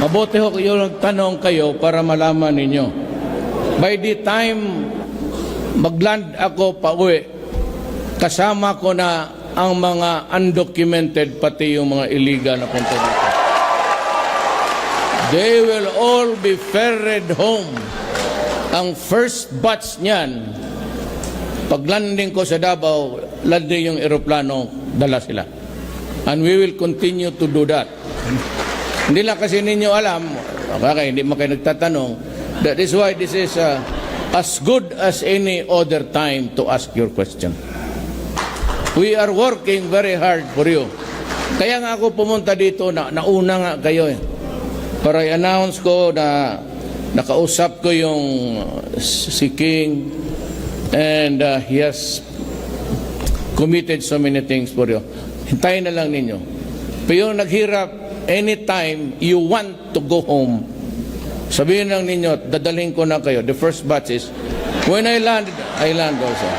Mabuti ho kayo nagtanong kayo para malaman ninyo. By the time magland ako pauwi, kasama ko na ang mga undocumented pati yung mga illegal na punta dito. They will all be ferried home. Ang first batch niyan, pag landing ko sa Davao, landing yung eroplano, dala sila. And we will continue to do that. Hindi lang kasi ninyo alam, okay, hindi mo kayo nagtatanong, that is why this is as good as any other time to ask your question. We are working very hard for you. Kaya nga ako pumunta dito, nauna nga kayo para i-announce ko na nakausap ko yung si King and he has committed so many things for you. Hintayin na lang ninyo. Pero yung naghirap, anytime you want to go home, sabihin lang ninyo, dadaling ko na kayo. The first batch is, when I land also.